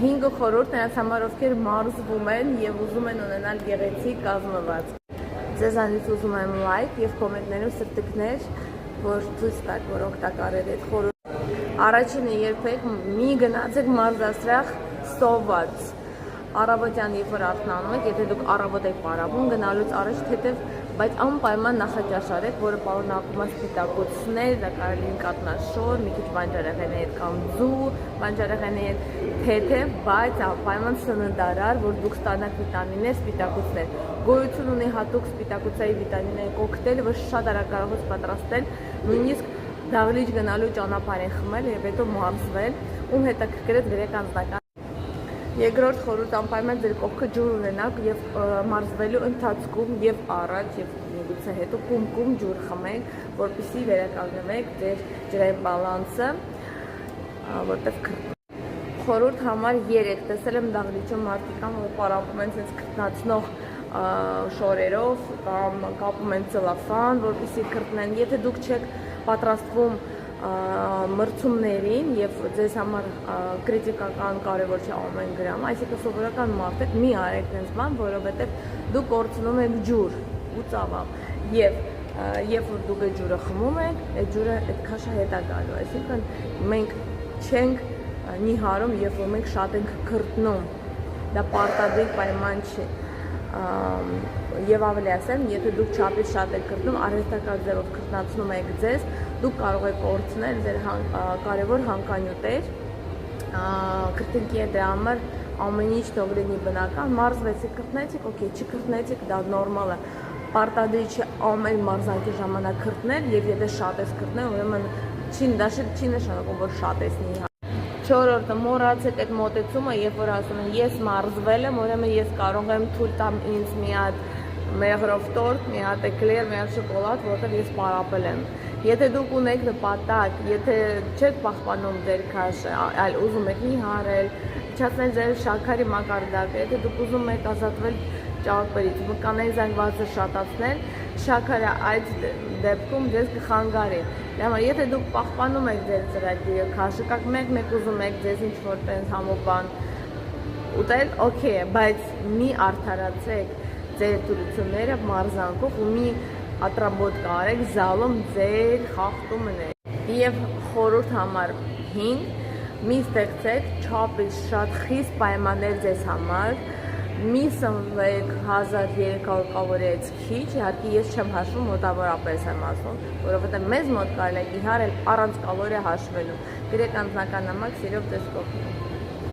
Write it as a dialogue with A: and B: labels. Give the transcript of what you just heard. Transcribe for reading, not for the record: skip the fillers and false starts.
A: 5 խորհուրդ նրանց համար, ովքեր մարզվում են եւ ուզում են ունենալ գեղեցիկ կազմված։ Ձեզանից ուզում եմ լայք եւ կոմենտներում սրտիկներ, որ ցույց տաք, որ օգտակար է այդ խորհուրդը։ Առաջինը երբեք մի գնացեք մարզասրահ սոված։ Առավոտյան երբ որ արթնանում եք, եթե դուք առավոտ եք պարապում, գնալուց առաջ թեթև, բայց անպայման նախաճաշարեք, որը պարունակում է սպիտակուցներ, դա կարելի է կատնաշոր, մի քիչ բանջարեղենի հետ կամ ձու, բանջարեղենի հետ թեթև, բայց անպայման սննդարար, որ դուք ստանաք վիտամիններ, սպիտակուցներ։ Գոյություն ունի հատուկ սպիտակուցային վիտամինների կոկտեյլ, որ շատ արագ կարող է պատրաստել, նույնիսկ դահլիճ գնալու ճանապարհ են խմել եւ հետո մարզվել, ում հետաքրքրել է դրեք անձնական։ Երկրորդ խորհուրդ անպայման ձեր կողքը ջուր ունենաք եւ մարզվելու ընթացքում եւ առաջ եւ միգուցե հետո կում ջուր խմեք, որպեսզի վերականգնվեք ձեր ջրային բալանսը, որտեղ խորհուրդ համար 3 տեսել եմ դահլիճում մարդիկ կան, որ պարապում են sense քրտնացնող շորերով կամ կապում են ցելոֆան, որպեսզի քրտնեն։ Եթե դուք չեք պատրաստվում մրցումներին եւ ձեզ համար կրիտիկական կարևոր չէ ամեն գրամ, այսինքն սովորական մարդ եք, մի արեք այնպես բան, որովհետեւ դուք կորցնում եք ջուր ու ծավալ եւ երբ որ դուք այդ ջուրը խմում եք, այդ ջուրը այդ քաշը հետ է գալու, այսինքն մենք չենք նիհարում, երբ որ մենք շատ ենք քրտնում, դա պարտադիր պայման չի։ Եվ ավելի ասեմ, եթե դուք չափից շատ եք քրտնում, արհեստական ձևով քրտնացնում եք ձեզ, դուք կարող եք կորցնել ձեր կարևոր հանկանյութեր, քրտինքի դրա համար ամեն ինչ թող լինի բնական, մարզվեցիք, քրտնեցիք, օքեյ, չքրտնեցիք, դա նորմալ է, պարտադիր չէ ամեն մարզանքի ժամանակ քրտնել, եւ եթե շատ ես քրտնել, ուրեմն չի նշանակում, որ շատ ես նիհար։ Չորրորդը մոռացեք այդ մոտեցումը, երբ որ ասում են ես մարզվել եմ, ուրեմն ես կարող եմ թույլ տամ ինձ մի հատ մեղրով տորտ, մի հատ էկլեր, մի հատ շոկոլադ, որտեղ ես պարապել եմ։ Եթե դուք ունեք նպատակ, եթե չեք պահպանում ձեր քաշը, այլ ուզում եք նիհարել, իջացնել ձեր շաքարի մակարդակը, եթե դուք ուզում եք ազատվել ճարպերից, մկանային զանգվածը շատացնել, շաքարը այդ դեպքում ձեզ կխանգարի։ Դե եթե դուք պահպանում եք ձեր ծրագիրը, քաշը կաք մեկ ուզում եք ձեզ ինչ-որ տենց համոբան ուտել, օքեյ է, բայց մի արդարացեք ձեր դրությունները մարզանքով ու մի ատրաբոտ կարեք զալում ձեր խախտումները։ Եվ խորհուրդ համար 5, մի ստեղծեք չափից շատ խիստ պայմաններ ձեզ համար, մի սնվեք 1300 կալորիից քիչ, իհարկե ես չեմ հաշվում, մոտավորապես եմ ասում, որովհետև մեզ մոտ կարելի է իհարել առանց կալորիա հաշվելու։ Գրեք անձնական նամակ, սիրով ձեզ կօգնեմ։